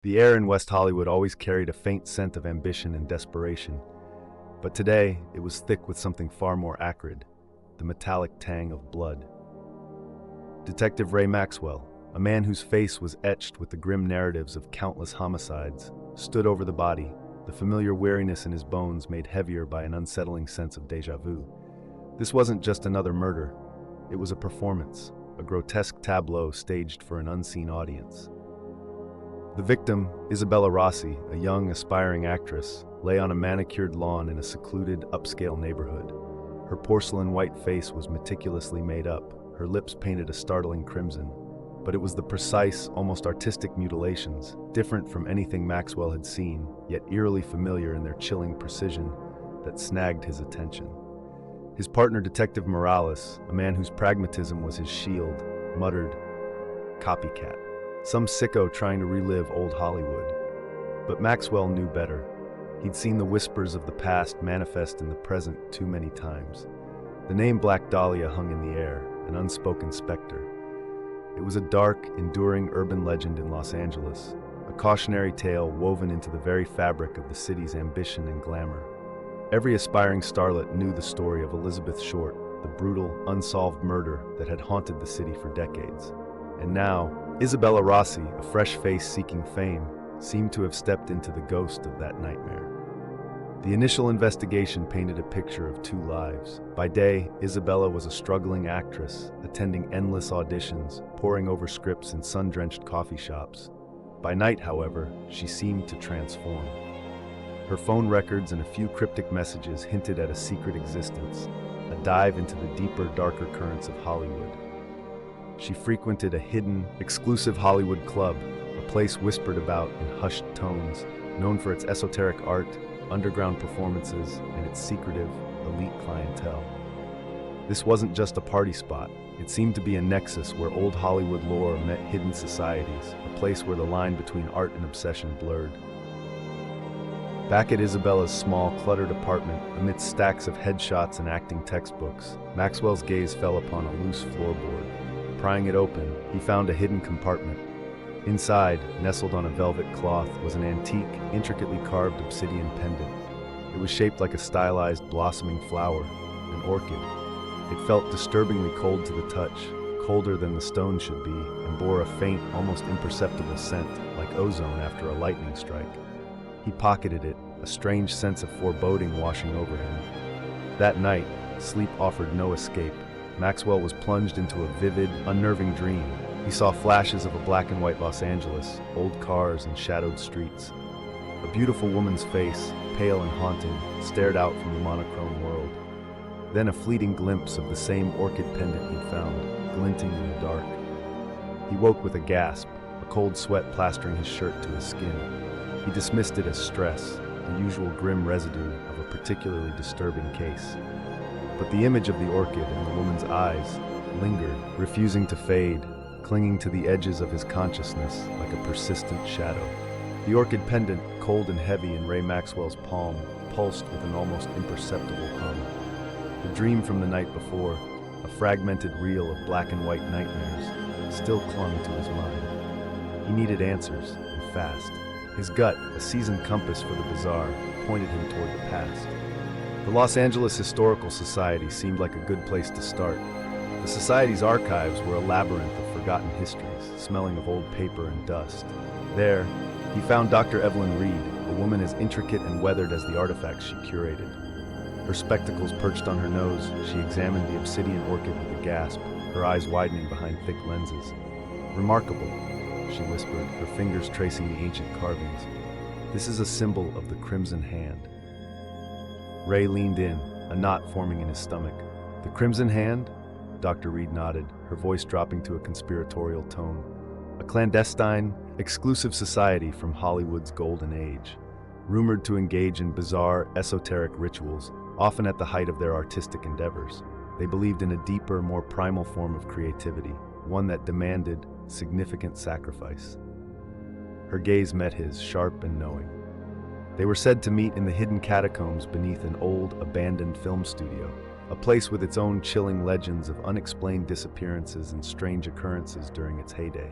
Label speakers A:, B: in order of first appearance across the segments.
A: The air in West Hollywood always carried a faint scent of ambition and desperation, but today it was thick with something far more acrid, the metallic tang of blood. Detective Ray Maxwell, a man whose face was etched with the grim narratives of countless homicides, stood over the body, the familiar weariness in his bones made heavier by an unsettling sense of déjà vu. This wasn't just another murder, it was a performance, a grotesque tableau staged for an unseen audience. The victim, Isabella Rossi, a young, aspiring actress, lay on a manicured lawn in a secluded, upscale neighborhood. Her porcelain white face was meticulously made up, her lips painted a startling crimson. But it was the precise, almost artistic mutilations, different from anything Maxwell had seen, yet eerily familiar in their chilling precision, that snagged his attention. His partner, Detective Morales, a man whose pragmatism was his shield, muttered, "Copycat. Some sicko trying to relive old Hollywood." But Maxwell knew better. He'd seen the whispers of the past manifest in the present too many times. The name Black Dahlia hung in the air, an unspoken specter. It was a dark, enduring urban legend in Los Angeles, a cautionary tale woven into the very fabric of the city's ambition and glamour. Every aspiring starlet knew the story of Elizabeth Short, the brutal, unsolved murder that had haunted the city for decades. And now, Isabella Rossi, a fresh face seeking fame, seemed to have stepped into the ghost of that nightmare. The initial investigation painted a picture of two lives. By day, Isabella was a struggling actress, attending endless auditions, poring over scripts in sun-drenched coffee shops. By night, however, she seemed to transform. Her phone records and a few cryptic messages hinted at a secret existence, a dive into the deeper, darker currents of Hollywood. She frequented a hidden, exclusive Hollywood club, a place whispered about in hushed tones, known for its esoteric art, underground performances, and its secretive, elite clientele. This wasn't just a party spot. It seemed to be a nexus where old Hollywood lore met hidden societies, a place where the line between art and obsession blurred. Back at Isabella's small, cluttered apartment, amidst stacks of headshots and acting textbooks, Maxwell's gaze fell upon a loose floorboard. Prying it open, he found a hidden compartment. Inside, nestled on a velvet cloth, was an antique, intricately carved obsidian pendant. It was shaped like a stylized, blossoming flower, an orchid. It felt disturbingly cold to the touch, colder than the stone should be, and bore a faint, almost imperceptible scent, like ozone after a lightning strike. He pocketed it, a strange sense of foreboding washing over him. That night, sleep offered no escape. Maxwell was plunged into a vivid, unnerving dream. He saw flashes of a black and white Los Angeles, old cars and shadowed streets. A beautiful woman's face, pale and haunting, stared out from the monochrome world. Then a fleeting glimpse of the same orchid pendant he'd found, glinting in the dark. He woke with a gasp, a cold sweat plastering his shirt to his skin. He dismissed it as stress, the usual grim residue of a particularly disturbing case. But the image of the orchid and the woman's eyes lingered, refusing to fade, clinging to the edges of his consciousness like a persistent shadow. The orchid pendant, cold and heavy in Ray Maxwell's palm, pulsed with an almost imperceptible hum. The dream from the night before, a fragmented reel of black and white nightmares, still clung to his mind. He needed answers, and fast. His gut, a seasoned compass for the bizarre, pointed him toward the past. The Los Angeles Historical Society seemed like a good place to start. The Society's archives were a labyrinth of forgotten histories, smelling of old paper and dust. There, he found Dr. Evelyn Reed, a woman as intricate and weathered as the artifacts she curated. Her spectacles perched on her nose, she examined the obsidian orchid with a gasp, her eyes widening behind thick lenses. "Remarkable," she whispered, her fingers tracing the ancient carvings. "This is a symbol of the Crimson Hand." Ray leaned in, a knot forming in his stomach. "The Crimson Hand?" Dr. Reed nodded, her voice dropping to a conspiratorial tone. "A clandestine, exclusive society from Hollywood's golden age, rumored to engage in bizarre, esoteric rituals, often at the height of their artistic endeavors. They believed in a deeper, more primal form of creativity, one that demanded significant sacrifice." Her gaze met his, sharp and knowing. They were said to meet in the hidden catacombs beneath an old, abandoned film studio, a place with its own chilling legends of unexplained disappearances and strange occurrences during its heyday.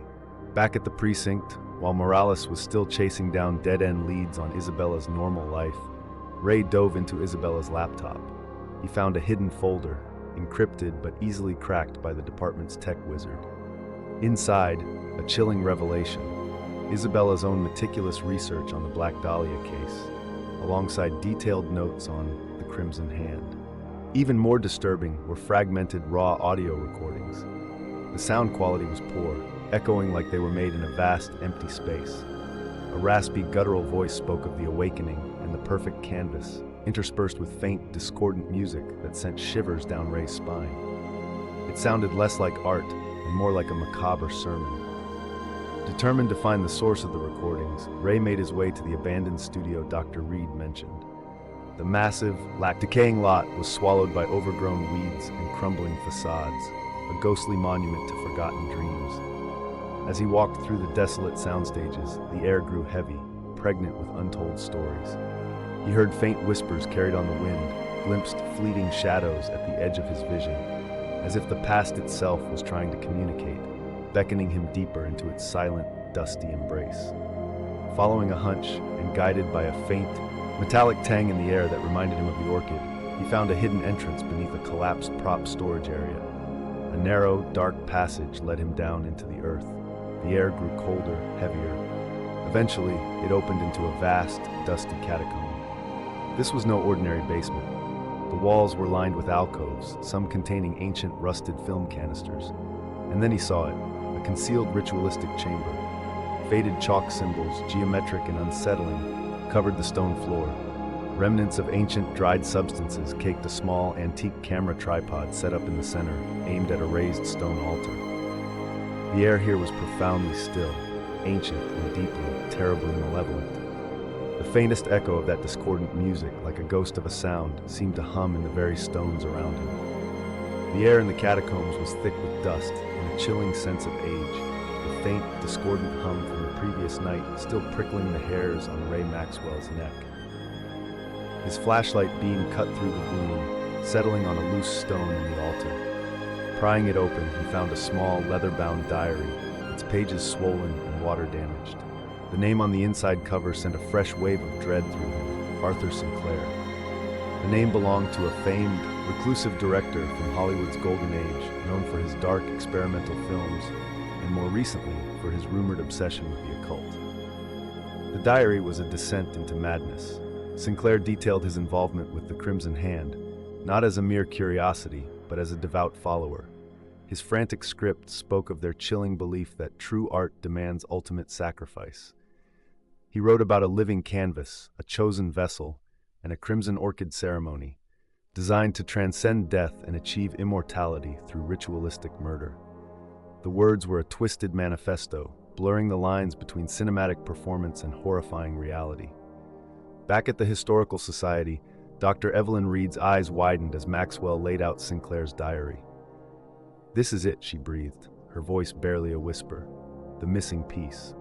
A: Back at the precinct, While Morales was still chasing down dead-end leads on Isabella's normal life, Ray dove into Isabella's laptop. He found a hidden folder, encrypted but easily cracked by the department's tech wizard. Inside, a chilling revelation: Isabella's own meticulous research on the Black Dahlia case, alongside detailed notes on the Crimson Hand. Even more disturbing were fragmented raw audio recordings. The sound quality was poor, echoing like they were made in a vast, empty space. A raspy, guttural voice spoke of the awakening and the perfect canvas, interspersed with faint, discordant music that sent shivers down Ray's spine. It sounded less like art and more like a macabre sermon. Determined to find the source of the recordings, Ray made his way to the abandoned studio Dr. Reed mentioned. The massive, decaying lot was swallowed by overgrown weeds and crumbling facades, a ghostly monument to forgotten dreams. As he walked through the desolate sound stages, the air grew heavy, pregnant with untold stories. He heard faint whispers carried on the wind, glimpsed fleeting shadows at the edge of his vision, as if the past itself was trying to communicate, beckoning him deeper into its silent, dusty embrace. Following a hunch and guided by a faint, metallic tang in the air that reminded him of the orchid, he found a hidden entrance beneath a collapsed prop storage area. A narrow, dark passage led him down into the earth. The air grew colder, heavier. Eventually, it opened into a vast, dusty catacomb. This was no ordinary basement. The walls were lined with alcoves, some containing ancient, rusted film canisters. And then he saw it, a concealed ritualistic chamber. Faded chalk symbols, geometric and unsettling, covered the stone floor. Remnants of ancient dried substances caked a small, antique camera tripod set up in the center, aimed at a raised stone altar. The air here was profoundly still, ancient and deeply, terribly malevolent. The faintest echo of that discordant music, like a ghost of a sound, seemed to hum in the very stones around him. The air in the catacombs was thick with dust and a chilling sense of age, the faint, discordant hum from the previous night still prickling the hairs on Ray Maxwell's neck. His flashlight beam cut through the gloom, settling on a loose stone in the altar. Prying it open, he found a small, leather-bound diary, its pages swollen and water-damaged. The name on the inside cover sent a fresh wave of dread through him: Arthur Sinclair. The name belonged to a famed, reclusive director from Hollywood's golden age, known for his dark, experimental films, and more recently, for his rumored obsession with the occult. The diary was a descent into madness. Sinclair detailed his involvement with the Crimson Hand, not as a mere curiosity, but as a devout follower. His frantic script spoke of their chilling belief that true art demands ultimate sacrifice. He wrote about a living canvas, a chosen vessel, and a Crimson Orchid ceremony, designed to transcend death and achieve immortality through ritualistic murder. The words were a twisted manifesto, blurring the lines between cinematic performance and horrifying reality. Back at the Historical Society, Dr. Evelyn Reed's eyes widened as Maxwell laid out Sinclair's diary. "This is it," she breathed, her voice barely a whisper. "The missing piece."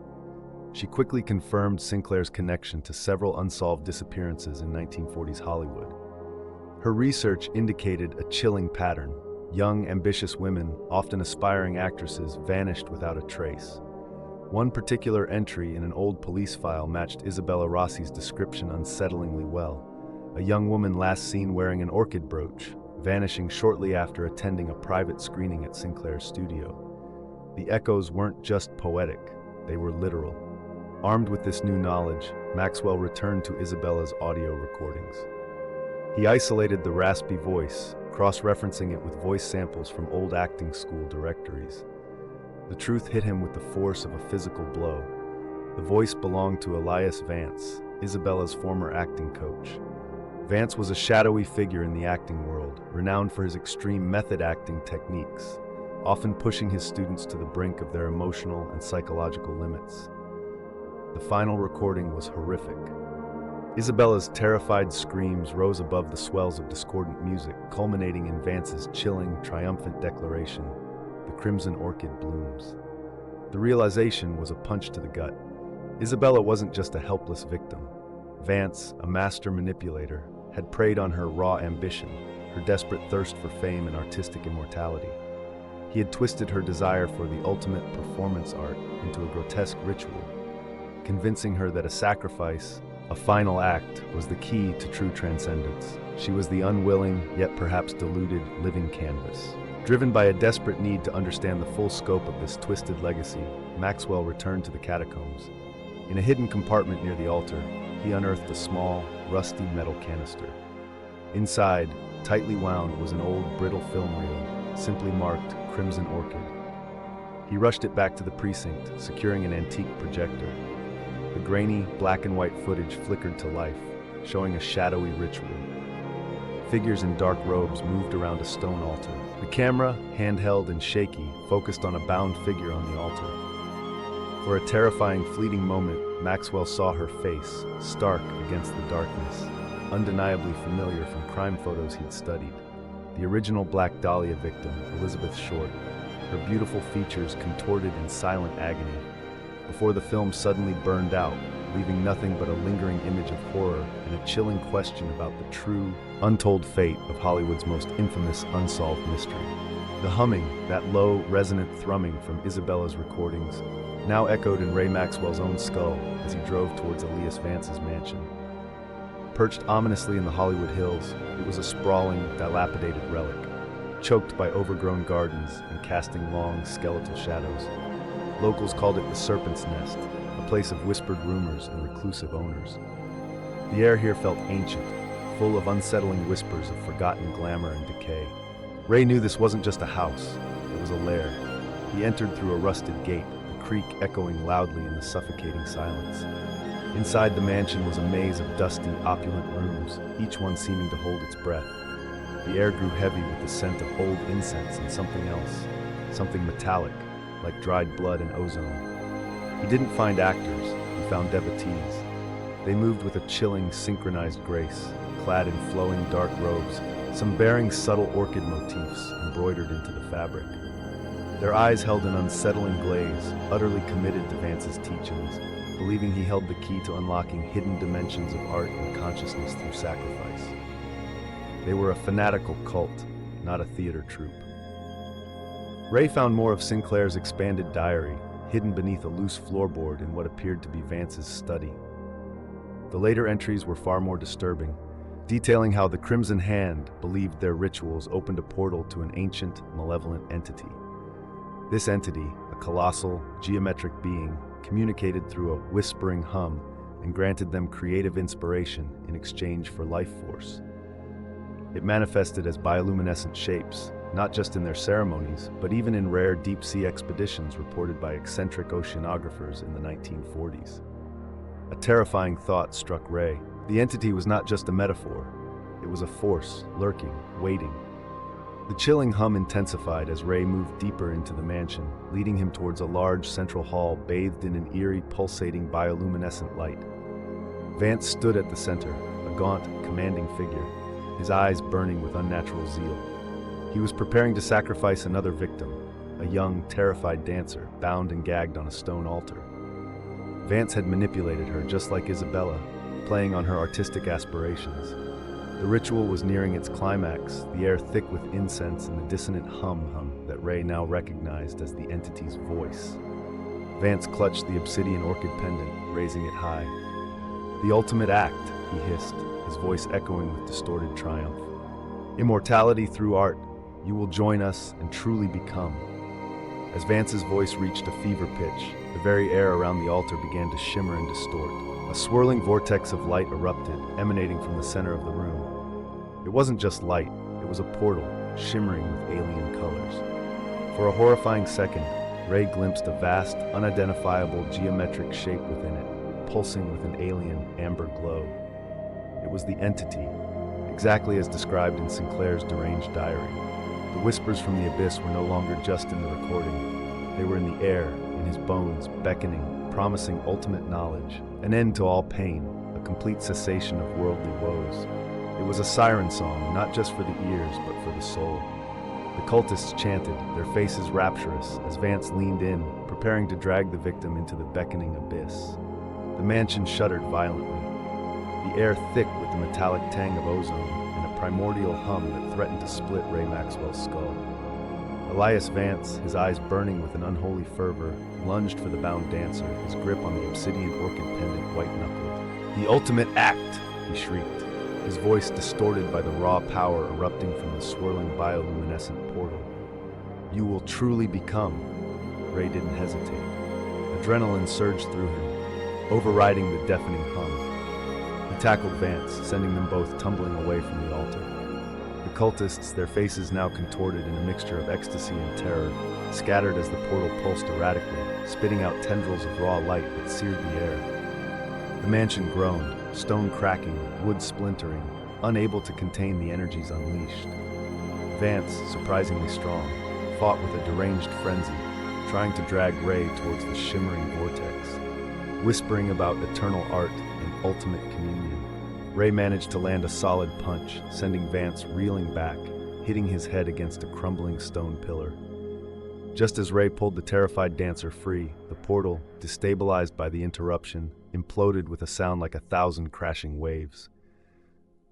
A: She quickly confirmed Sinclair's connection to several unsolved disappearances in 1940s Hollywood. Her research indicated a chilling pattern. Young, ambitious women, often aspiring actresses, vanished without a trace. One particular entry in an old police file matched Isabella Rossi's description unsettlingly well. A young woman last seen wearing an orchid brooch, vanishing shortly after attending a private screening at Sinclair's studio. The echoes weren't just poetic, they were literal. Armed with this new knowledge, Maxwell returned to Isabella's audio recordings. He isolated the raspy voice, cross-referencing it with voice samples from old acting school directories. The truth hit him with the force of a physical blow. The voice belonged to Elias Vance, Isabella's former acting coach. Vance was a shadowy figure in the acting world, renowned for his extreme method acting techniques, often pushing his students to the brink of their emotional and psychological limits. The final recording was horrific. Isabella's terrified screams rose above the swells of discordant music, culminating in Vance's chilling, triumphant declaration, "The Crimson Orchid blooms." The realization was a punch to the gut. Isabella wasn't just a helpless victim. Vance, a master manipulator, had preyed on her raw ambition, her desperate thirst for fame and artistic immortality. He had twisted her desire for the ultimate performance art into a grotesque ritual, convincing her that a sacrifice, a final act, was the key to true transcendence. She was the unwilling, yet perhaps deluded, living canvas. Driven by a desperate need to understand the full scope of this twisted legacy, Maxwell returned to the catacombs. In a hidden compartment near the altar, he unearthed a small, rusty metal canister. Inside, tightly wound, was an old, brittle film reel, simply marked Crimson Orchid. He rushed it back to the precinct, securing an antique projector. The grainy, black and white footage flickered to life, showing a shadowy ritual. Figures in dark robes moved around a stone altar. The camera, handheld and shaky, focused on a bound figure on the altar. For a terrifying, fleeting moment, Maxwell saw her face, stark against the darkness, undeniably familiar from crime photos he'd studied. The original Black Dahlia victim, Elizabeth Short, her beautiful features contorted in silent agony, before the film suddenly burned out, leaving nothing but a lingering image of horror and a chilling question about the true, untold fate of Hollywood's most infamous unsolved mystery. The humming, that low, resonant thrumming from Isabella's recordings, now echoed in Ray Maxwell's own skull as he drove towards Elias Vance's mansion. Perched ominously in the Hollywood Hills, it was a sprawling, dilapidated relic, choked by overgrown gardens and casting long, skeletal shadows. Locals called it the Serpent's Nest, a place of whispered rumors and reclusive owners. The air here felt ancient, full of unsettling whispers of forgotten glamour and decay. Ray knew this wasn't just a house, it was a lair. He entered through a rusted gate, the creak echoing loudly in the suffocating silence. Inside the mansion was a maze of dusty, opulent rooms, each one seeming to hold its breath. The air grew heavy with the scent of old incense and something else, something metallic, like dried blood and ozone. He didn't find actors, he found devotees. They moved with a chilling, synchronized grace, clad in flowing dark robes, some bearing subtle orchid motifs embroidered into the fabric. Their eyes held an unsettling glaze, utterly committed to Vance's teachings, believing he held the key to unlocking hidden dimensions of art and consciousness through sacrifice. They were a fanatical cult, not a theater troupe. Ray found more of Sinclair's expanded diary, hidden beneath a loose floorboard in what appeared to be Vance's study. The later entries were far more disturbing, detailing how the Crimson Hand believed their rituals opened a portal to an ancient, malevolent entity. This entity, a colossal, geometric being, communicated through a whispering hum and granted them creative inspiration in exchange for life force. It manifested as bioluminescent shapes, not just in their ceremonies, but even in rare deep-sea expeditions reported by eccentric oceanographers in the 1940s. A terrifying thought struck Ray. The entity was not just a metaphor. It was a force, lurking, waiting. The chilling hum intensified as Ray moved deeper into the mansion, leading him towards a large central hall bathed in an eerie, pulsating bioluminescent light. Vance stood at the center, a gaunt, commanding figure, his eyes burning with unnatural zeal. He was preparing to sacrifice another victim, a young, terrified dancer, bound and gagged on a stone altar. Vance had manipulated her just like Isabella, playing on her artistic aspirations. The ritual was nearing its climax, the air thick with incense and the dissonant hum that Ray now recognized as the entity's voice. Vance clutched the obsidian orchid pendant, raising it high. "The ultimate act," he hissed, his voice echoing with distorted triumph. "Immortality through art. You will join us and truly become." As Vance's voice reached a fever pitch, the very air around the altar began to shimmer and distort. A swirling vortex of light erupted, emanating from the center of the room. It wasn't just light, it was a portal, shimmering with alien colors. For a horrifying second, Ray glimpsed a vast, unidentifiable geometric shape within it, pulsing with an alien, amber glow. It was the entity, exactly as described in Sinclair's deranged diary. The whispers from the abyss were no longer just in the recording. They were in the air, in his bones, beckoning, promising ultimate knowledge, an end to all pain, a complete cessation of worldly woes. It was a siren song, not just for the ears, but for the soul. The cultists chanted, their faces rapturous, as Vance leaned in, preparing to drag the victim into the beckoning abyss. The mansion shuddered violently, the air thick with the metallic tang of ozone, and a primordial hum that threatened to split Ray Maxwell's skull. Elias Vance, his eyes burning with an unholy fervor, lunged for the bound dancer, his grip on the obsidian orchid pendant white-knuckled. "The ultimate act!" he shrieked, his voice distorted by the raw power erupting from the swirling bioluminescent portal. "You will truly become." Ray didn't hesitate. Adrenaline surged through him, overriding the deafening hum. He tackled Vance, sending them both tumbling away from the altar. The cultists, their faces now contorted in a mixture of ecstasy and terror, scattered as the portal pulsed erratically, spitting out tendrils of raw light that seared the air. The mansion groaned, stone cracking, wood splintering, unable to contain the energies unleashed. Vance, surprisingly strong, fought with a deranged frenzy, trying to drag Ray towards the shimmering vortex. Whispering about eternal art and ultimate communion, Ray managed to land a solid punch, sending Vance reeling back, hitting his head against a crumbling stone pillar. Just as Ray pulled the terrified dancer free, the portal, destabilized by the interruption, imploded with a sound like 1,000 crashing waves.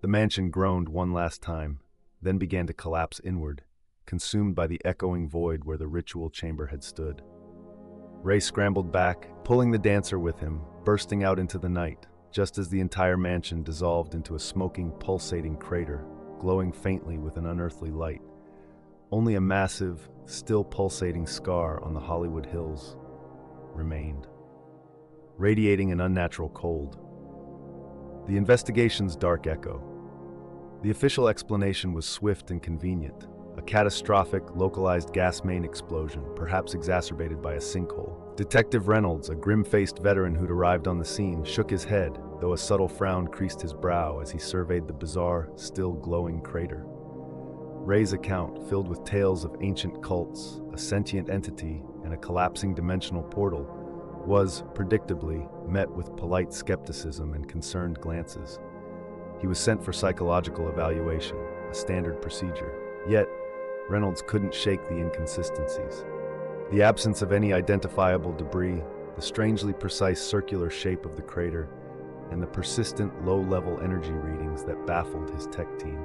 A: The mansion groaned one last time, then began to collapse inward, consumed by the echoing void where the ritual chamber had stood. Ray scrambled back, pulling the dancer with him, bursting out into the night, just as the entire mansion dissolved into a smoking, pulsating crater, glowing faintly with an unearthly light. Only a massive, still pulsating scar on the Hollywood Hills remained, radiating an unnatural cold. The investigation's dark echo. The official explanation was swift and convenient. A catastrophic, localized gas main explosion, perhaps exacerbated by a sinkhole. Detective Reynolds, a grim-faced veteran who'd arrived on the scene, shook his head, though a subtle frown creased his brow as he surveyed the bizarre, still glowing crater. Ray's account, filled with tales of ancient cults, a sentient entity, and a collapsing dimensional portal, was, predictably, met with polite skepticism and concerned glances. He was sent for psychological evaluation, a standard procedure. Yet, Reynolds couldn't shake the inconsistencies. The absence of any identifiable debris, the strangely precise circular shape of the crater, and the persistent low-level energy readings that baffled his tech team.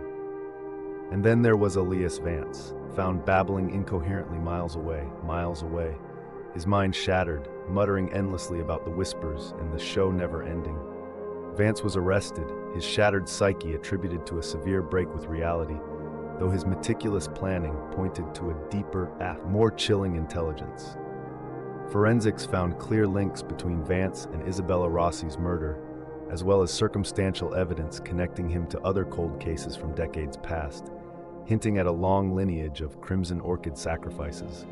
A: And then there was Elias Vance, found babbling incoherently miles away, his mind shattered, muttering endlessly about the whispers and the show never ending. Vance was arrested, his shattered psyche attributed to a severe break with reality, though his meticulous planning pointed to a deeper, more chilling intelligence. Forensics found clear links between Vance and Isabella Rossi's murder, as well as circumstantial evidence connecting him to other cold cases from decades past, hinting at a long lineage of Crimson Orchid sacrifices,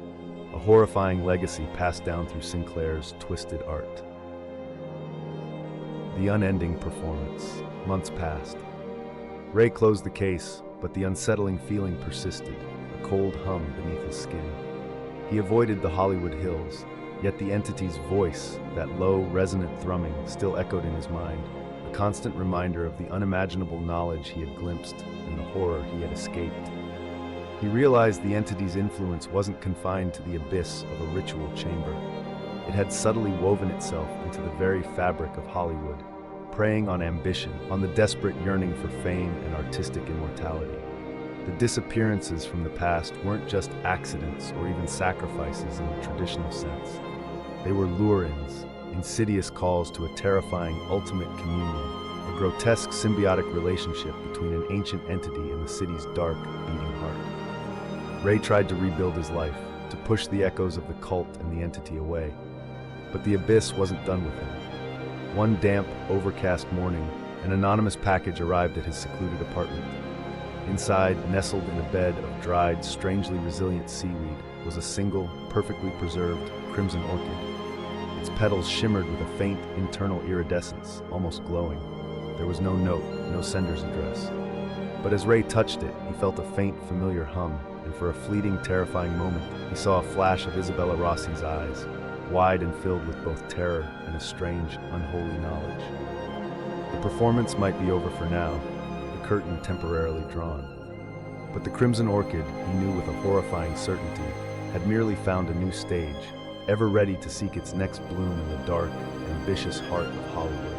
A: a horrifying legacy passed down through Sinclair's twisted art. The unending performance. Months passed. Ray closed the case, but the unsettling feeling persisted, a cold hum beneath his skin. He avoided the Hollywood Hills, yet the entity's voice, that low, resonant thrumming, still echoed in his mind, a constant reminder of the unimaginable knowledge he had glimpsed and the horror he had escaped. He realized the entity's influence wasn't confined to the abyss of a ritual chamber. It had subtly woven itself into the very fabric of Hollywood, preying on ambition, on the desperate yearning for fame and artistic immortality. The disappearances from the past weren't just accidents or even sacrifices in the traditional sense. They were lure-ins, insidious calls to a terrifying ultimate communion, a grotesque symbiotic relationship between an ancient entity and the city's dark, beating heart. Ray tried to rebuild his life, to push the echoes of the cult and the entity away. But the abyss wasn't done with him. One damp, overcast morning, an anonymous package arrived at his secluded apartment. Inside, nestled in a bed of dried, strangely resilient seaweed, was a single, perfectly preserved Crimson Orchid. Its petals shimmered with a faint, internal iridescence, almost glowing. There was no note, no sender's address. But as Ray touched it, he felt a faint, familiar hum, and for a fleeting, terrifying moment, he saw a flash of Isabella Rossi's eyes, wide and filled with both terror and a strange, unholy knowledge. The performance might be over for now, the curtain temporarily drawn. But the Crimson Orchid, he knew with a horrifying certainty, had merely found a new stage, ever ready to seek its next bloom in the dark, ambitious heart of Hollywood.